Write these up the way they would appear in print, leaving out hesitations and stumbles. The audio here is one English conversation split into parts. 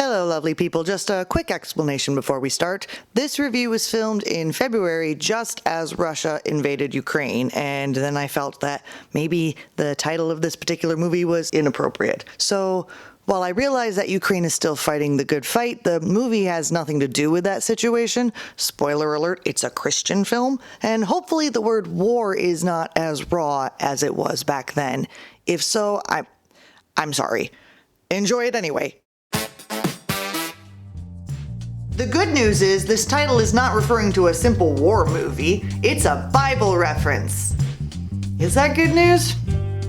Hello, lovely people. Just a quick explanation before we start. This review was filmed in February just as Russia invaded Ukraine, and then I felt that maybe the title of this particular movie was inappropriate. So, while I realize that Ukraine is still fighting the good fight, the movie has nothing to do with that situation. Spoiler alert, it's a Christian film, and hopefully the word war is not as raw as it was back then. If so, I'm sorry. Enjoy it anyway. The good news is this title is not referring to a simple war movie, it's a Bible reference. Is that good news?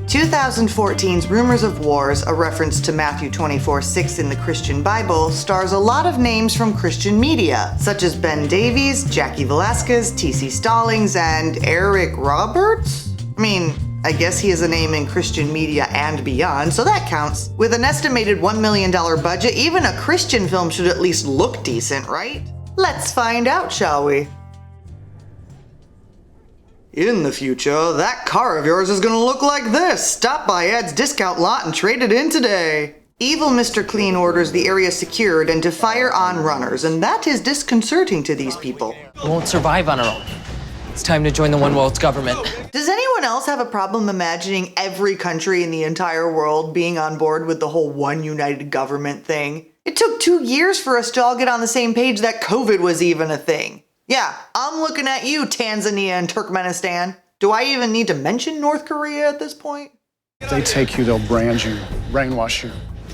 2014's Rumors of Wars, a reference to Matthew 24:6 in the Christian Bible, stars a lot of names from Christian media, such as Ben Davies, Jackie Velasquez, T.C. Stallings, and Eric Roberts? I guess he is a name in Christian media and beyond, so that counts. With an estimated $1 million budget, even a Christian film should at least look decent, right? Let's find out, shall we? In the future, that car of yours is gonna look like this. Stop by Ed's discount lot and trade it in today. Evil Mr. Clean orders the area secured and to fire on runners, and that is disconcerting to these people. We won't survive on our own. It's time to join the One World's government. Does anyone else have a problem imagining every country in the entire world being on board with the whole one united government thing? It took 2 years for us to all get on the same page that COVID was even a thing. Yeah, I'm looking at you, Tanzania and Turkmenistan. Do I even need to mention North Korea at this point? If they take you, they'll brand you, brainwash you.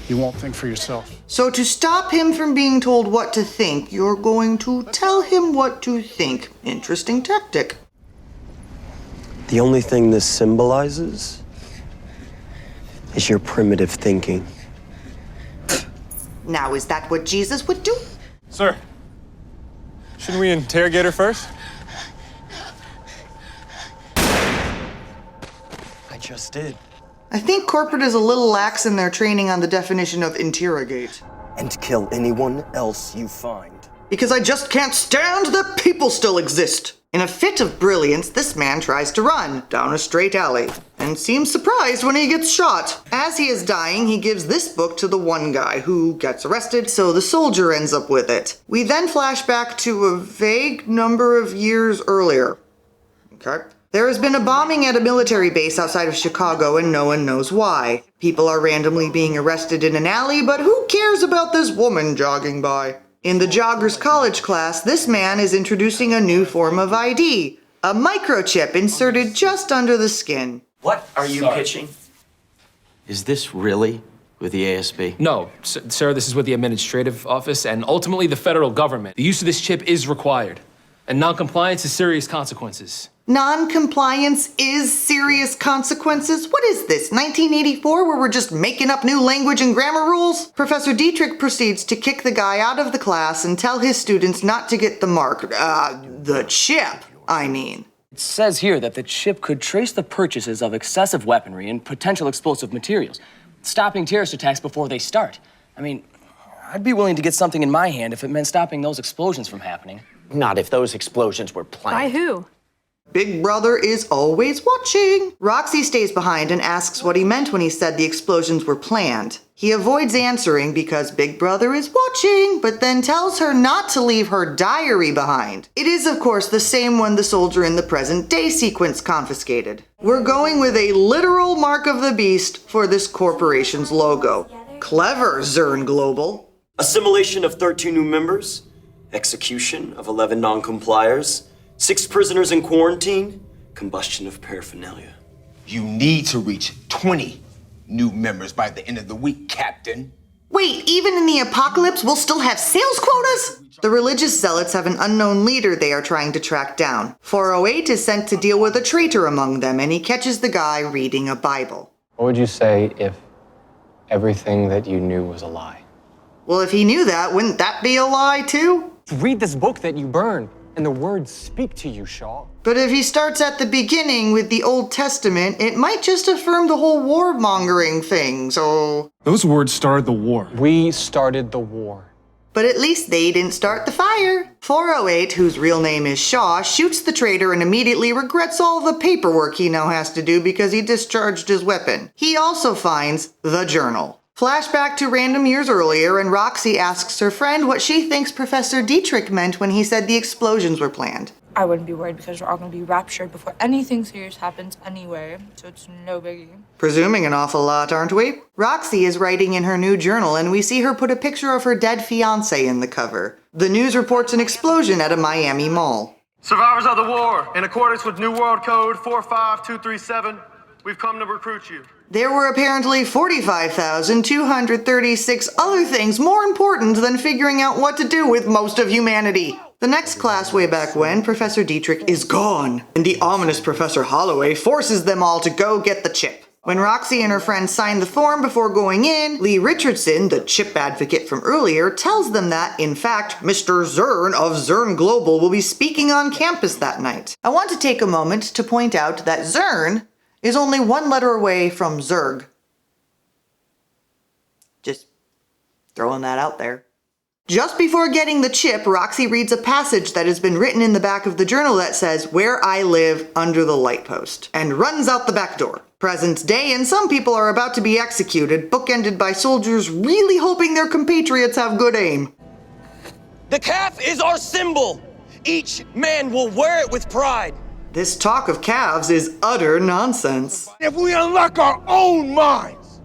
You won't think for yourself. So to stop him from being told what to think, you're going to tell him what to think. Interesting tactic. The only thing this symbolizes is your primitive thinking. Now, is that what Jesus would do? Sir, shouldn't we interrogate her first? I just did. I think corporate is a little lax in their training on the definition of interrogate. And kill anyone else you find. Because I just can't stand that people still exist. In a fit of brilliance, this man tries to run down a straight alley and seems surprised when he gets shot. As he is dying, he gives this book to the one guy who gets arrested, so the soldier ends up with it. We then flash back to a vague number of years earlier. Okay. There has been a bombing at a military base outside of Chicago and no one knows why. People are randomly being arrested in an alley, but who cares about this woman jogging by? In the joggers college class, this man is introducing a new form of ID, a microchip inserted just under the skin. What are you pitching? Is this really with the ASB? No, sir, this is with the administrative office and ultimately the federal government. The use of this chip is required, and non-compliance has serious consequences. Non-compliance is serious consequences? What is this, 1984, where we're just making up new language and grammar rules? Professor Dietrich proceeds to kick the guy out of the class and tell his students not to get the mark. The chip, I mean. It says here that the chip could trace the purchases of excessive weaponry and potential explosive materials, stopping terrorist attacks before they start. I'd be willing to get something in my hand if it meant stopping those explosions from happening. Not if those explosions were planned. By who? Big Brother is always watching. Roxy stays behind and asks what he meant when he said the explosions were planned. He avoids answering because Big Brother is watching, but then tells her not to leave her diary behind. It is, of course, the same one the soldier in the present day sequence confiscated. We're going with a literal mark of the beast for this corporation's logo. Clever, Zern Global. Assimilation of 13 new members, execution of 11 non-compliers, 6 prisoners in quarantine, combustion of paraphernalia. You need to reach 20 new members by the end of the week, Captain. Wait, even in the apocalypse, we'll still have sales quotas? The religious zealots have an unknown leader they are trying to track down. 408 is sent to deal with a traitor among them, and he catches the guy reading a Bible. What would you say if everything that you knew was a lie? Well, if he knew that, wouldn't that be a lie too? Read this book that you burned, and the words speak to you, Shaw. But if he starts at the beginning with the Old Testament, it might just affirm the whole warmongering thing, so... Those words started the war. We started the war. But at least they didn't start the fire. 408, whose real name is Shaw, shoots the traitor and immediately regrets all the paperwork he now has to do because he discharged his weapon. He also finds the journal. Flashback to random years earlier, and Roxy asks her friend what she thinks Professor Dietrich meant when he said the explosions were planned. I wouldn't be worried because we're all going to be raptured before anything serious happens anyway, so it's no biggie. Presuming an awful lot, aren't we? Roxy is writing in her new journal, and we see her put a picture of her dead fiancé in the cover. The news reports an explosion at a Miami mall. Survivors of the war, in accordance with New World Code 45237, we've come to recruit you. There were apparently 45,236 other things more important than figuring out what to do with most of humanity. The next class way back when, Professor Dietrich is gone, and the ominous Professor Holloway forces them all to go get the chip. When Roxy and her friends sign the form before going in, Lee Richardson, the chip advocate from earlier, tells them that, in fact, Mr. Zern of Zern Global will be speaking on campus that night. I want to take a moment to point out that Zern is only one letter away from Zerg. Just throwing that out there. Just before getting the chip, Roxy reads a passage that has been written in the back of the journal that says, "Where I live under the light post," and runs out the back door. Present day, and some people are about to be executed, bookended by soldiers really hoping their compatriots have good aim. The calf is our symbol. Each man will wear it with pride. This talk of calves is utter nonsense. If we unlock our own minds,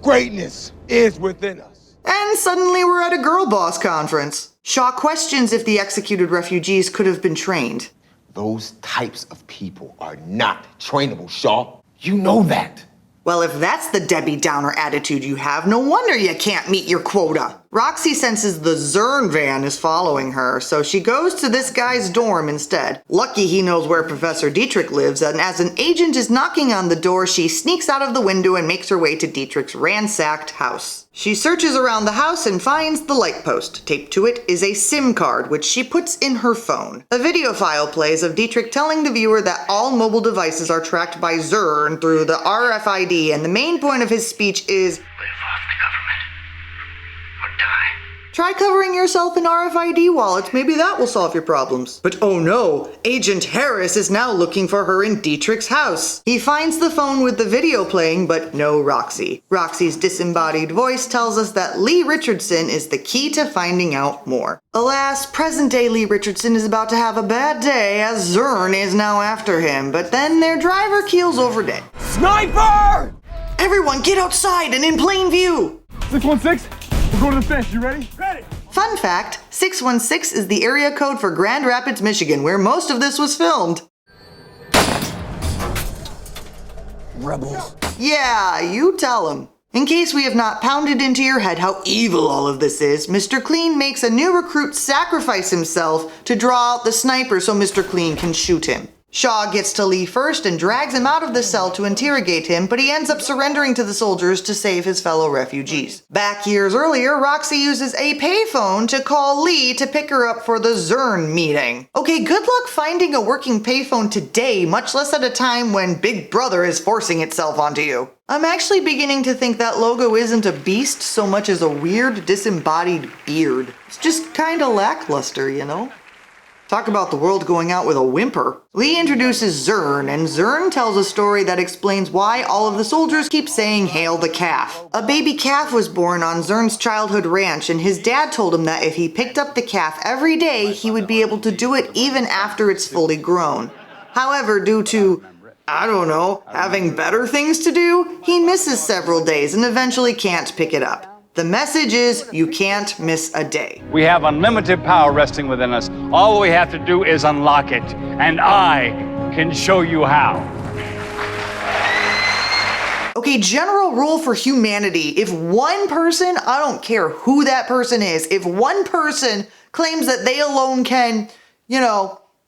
greatness is within us. And suddenly we're at a girl boss conference. Shaw questions if the executed refugees could have been trained. Those types of people are not trainable, Shaw. You know that. Well, if that's the Debbie Downer attitude you have, no wonder you can't meet your quota. Roxy senses the Zern van is following her, so she goes to this guy's dorm instead. Lucky he knows where Professor Dietrich lives, and as an agent is knocking on the door, she sneaks out of the window and makes her way to Dietrich's ransacked house. She searches around the house and finds the light post. Taped to it is a SIM card, which she puts in her phone. A video file plays of Dietrich telling the viewer that all mobile devices are tracked by Zern through the RFID, and the main point of his speech is, "Live off the government or die." try covering yourself in RFID wallets, maybe that will solve your problems. But oh no, Agent Harris is now looking for her in Dietrich's house. He finds the phone with the video playing, but no Roxy. Roxy's disembodied voice tells us that Lee Richardson is the key to finding out more. Alas, present-day Lee Richardson is about to have a bad day as Zern is now after him, but then their driver keels over dead. Sniper! Everyone get outside and in plain view! 616, we're going to the fence. You ready? Ready. Fun fact, 616 is the area code for Grand Rapids, Michigan, where most of this was filmed. Rebels. Yeah, you tell him. In case we have not pounded into your head how evil all of this is, Mr. Clean makes a new recruit sacrifice himself to draw out the sniper so Mr. Clean can shoot him. Shaw gets to Lee first and drags him out of the cell to interrogate him, but he ends up surrendering to the soldiers to save his fellow refugees. Back years earlier, Roxy uses a payphone to call Lee to pick her up for the Zern meeting. Okay, good luck finding a working payphone today, much less at a time when Big Brother is forcing itself onto you. I'm actually beginning to think that logo isn't a beast so much as a weird disembodied beard. It's just kinda lackluster, you know? Talk about the world going out with a whimper. Lee introduces Zern, and Zern tells a story that explains why all of the soldiers keep saying "Hail the calf." A baby calf was born on Zern's childhood ranch, and his dad told him that if he picked up the calf every day, he would be able to do it even after it's fully grown. However, due to, I don't know, having better things to do, he misses several days and eventually can't pick it up. The message is, you can't miss a day. We have unlimited power resting within us. All we have to do is unlock it, and I can show you how. Okay, general rule for humanity. If one person, I don't care who that person is, if one person claims that they alone can,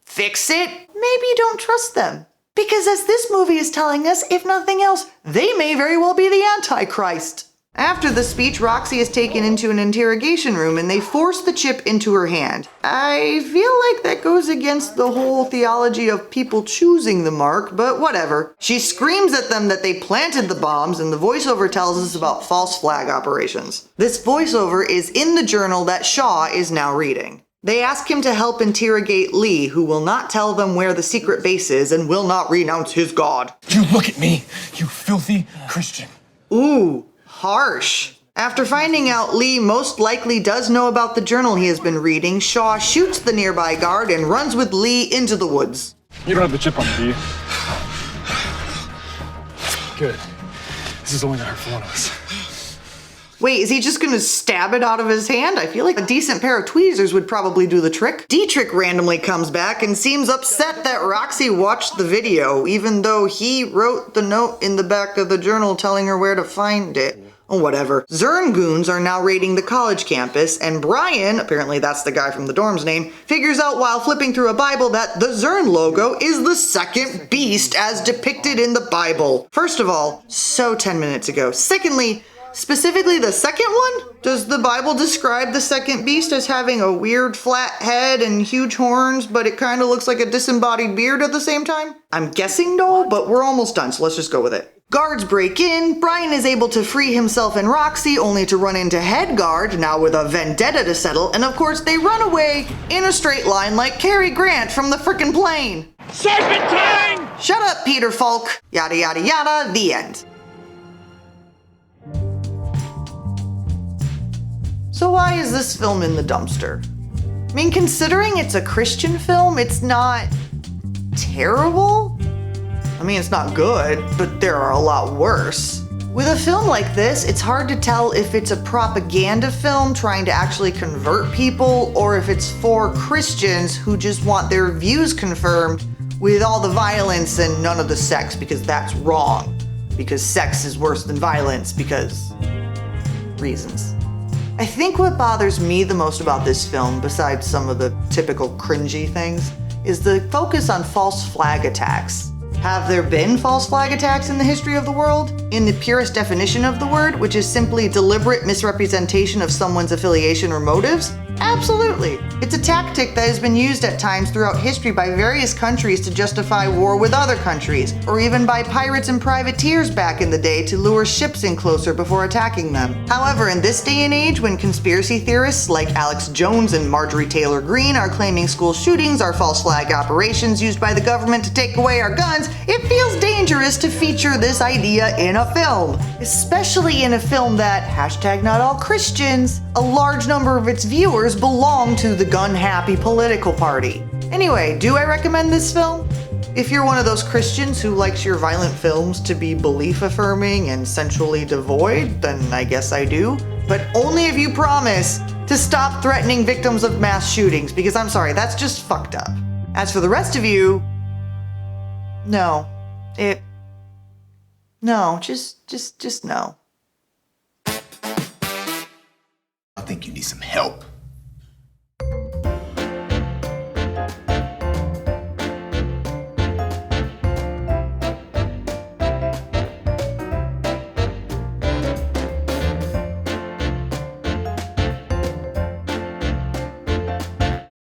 fix it, maybe you don't trust them. Because as this movie is telling us, if nothing else, they may very well be the Antichrist. After the speech, Roxy is taken into an interrogation room and they force the chip into her hand. I feel like that goes against the whole theology of people choosing the mark, but whatever. She screams at them that they planted the bombs, and the voiceover tells us about false flag operations. This voiceover is in the journal that Shaw is now reading. They ask him to help interrogate Lee, who will not tell them where the secret base is and will not renounce his God. You look at me, you filthy Christian. Ooh. Harsh. After finding out Lee most likely does know about the journal he has been reading, Shaw shoots the nearby guard and runs with Lee into the woods. You don't have the chip on, do you? Good. This is only gonna hurt for one of us. Wait, is he just gonna stab it out of his hand? I feel like a decent pair of tweezers would probably do the trick. Dietrich randomly comes back and seems upset that Roxy watched the video, even though he wrote the note in the back of the journal telling her where to find it. Oh, whatever. Zern goons are now raiding the college campus, and Brian, apparently that's the guy from the dorm's name, figures out while flipping through a Bible that the Zern logo is the second beast as depicted in the Bible. First of all, so 10 minutes ago. Secondly, specifically the second one? Does the Bible describe the second beast as having a weird flat head and huge horns, but it kind of looks like a disembodied beard at the same time? I'm guessing no, but we're almost done, so let's just go with it. Guards break in, Brian is able to free himself and Roxy only to run into head guard, now with a vendetta to settle, and of course they run away in a straight line like Cary Grant from the frickin' plane. Serpentine! Shut up, Peter Falk. Yada yada yada, the end. So why is this film in the dumpster? I mean, considering it's a Christian film, it's not terrible. I mean, it's not good, but there are a lot worse. With a film like this, it's hard to tell if it's a propaganda film trying to actually convert people, or if it's for Christians who just want their views confirmed with all the violence and none of the sex, because that's wrong. Because sex is worse than violence, because reasons. I think what bothers me the most about this film, besides some of the typical cringy things, is the focus on false flag attacks. Have there been false flag attacks in the history of the world? In the purest definition of the word, which is simply deliberate misrepresentation of someone's affiliation or motives? Absolutely. It's a tactic that has been used at times throughout history by various countries to justify war with other countries, or even by pirates and privateers back in the day to lure ships in closer before attacking them. However, in this day and age, when conspiracy theorists like Alex Jones and Marjorie Taylor Greene are claiming school shootings are false flag operations used by the government to take away our guns, it feels dangerous to feature this idea in a film. Especially in a film that, #NotAllChristians, a large number of its viewers belong to the gun-happy political party. Anyway, do I recommend this film? If you're one of those Christians who likes your violent films to be belief-affirming and sensually devoid, then I guess I do. But only if you promise to stop threatening victims of mass shootings, because I'm sorry, that's just fucked up. As for the rest of you, no. No, just no. I think you need some help.